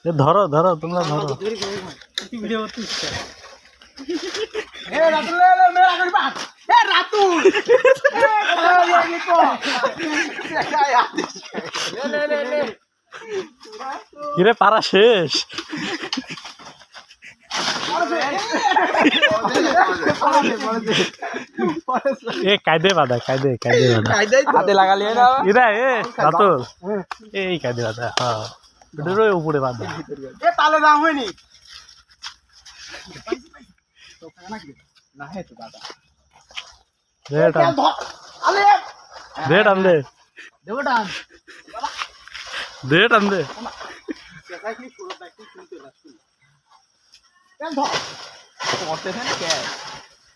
ধরো ধরো তোমরা ধরো ভিডিও করছিস কিরে পারা শেষ এ কায়দে বাঁধা কায়দে কায়দে বাঁধা হাতে লাগালি না ইরা এ রাতুল এই কায়দে বাঁধা হ্যাঁ ওটার উপরে বাঁধা এ তালে দাম হয়নি না হে তো দাদা দে টান দে টান দে দেবো টান দে টান দে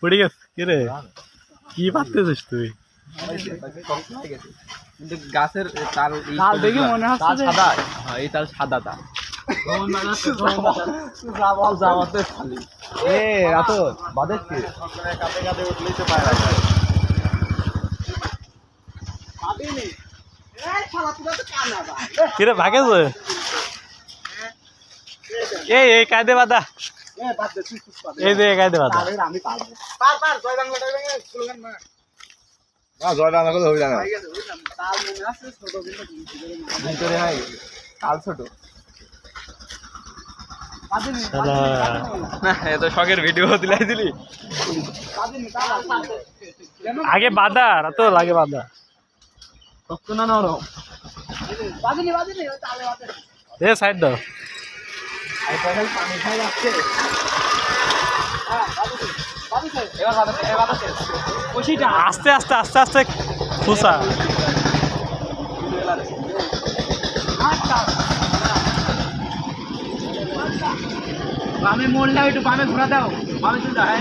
পড়ে গেছে কিরে কি পারতেছিস তুই কিন্তু গাছের তাল দেখে মনে হচ্ছে সাদা এই তাল সাদা তাল কিরে ভাগেছে এই কায়দে বাঁধা এই যে কায়দে বাঁধা জয় বাংলা করে হবে না তাল ছোট তো শখের ভিডিও দিলাই দিলি আগে বাঁধা তো লাগে বাঁধা না নরম এ সাইড দাও আস্তে আস্তে আস্তে আস্তে খুশা বামে মোড় দাও একটু বামে ঘোরা দাও বামে চল দাও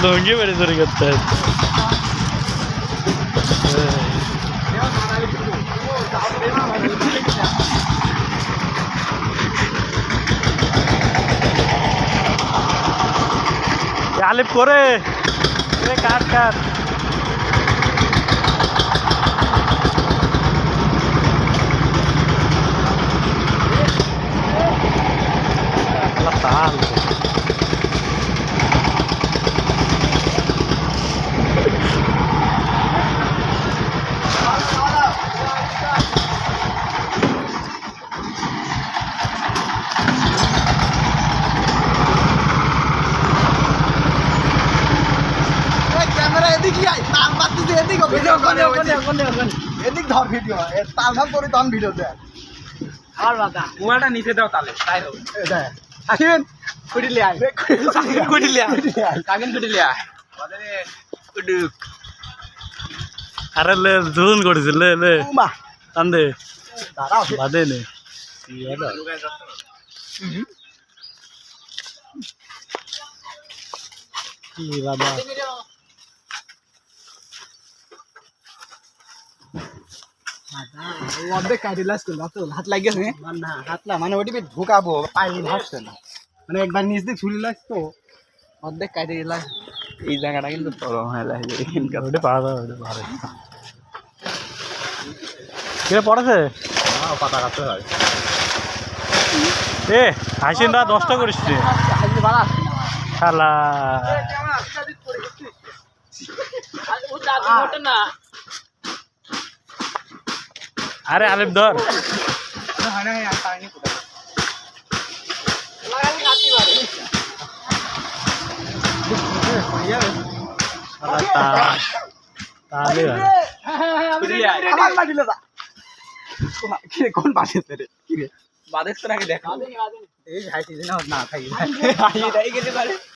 লঙ্গি মেরে চুরি করতে আলিপ করে কাট কাট তাল এদিক ধর ভিডিও তাল ধাম করে তখন ভিডিও দেয় আর বাদা কুয়াটা নিচে দাও তালে তাই হবে আসেন কুড়িলে আয় কুড়িলে আয় কাগেন কুড়িলে আয় কুডুক আরে লে জুন করেছে লে লে টান দে দাঁড়াও বাদে নে কি বাবা অর্ধেক কাটি লাস করল হাত লাগিয়েছে না হাতলা মানে ওটি ঢুকাবো পাইলি ভাসছে না মানে একবার নিচ দিক ছুরি লাগতো অর্ধেক কাটি লাস এই জায়গাটা কিন্তু গরম হয়ে লাগে ওটা পাওয়া যাবে ওটা ভালো কে পড়েছে পাতা কাটতে হয় এ হাসিনরা নষ্ট করিস রে শালা আরে আলিফ ধর কোন পাশে বাদেশ তো নাকি দেখা এই হাইটি না থাকি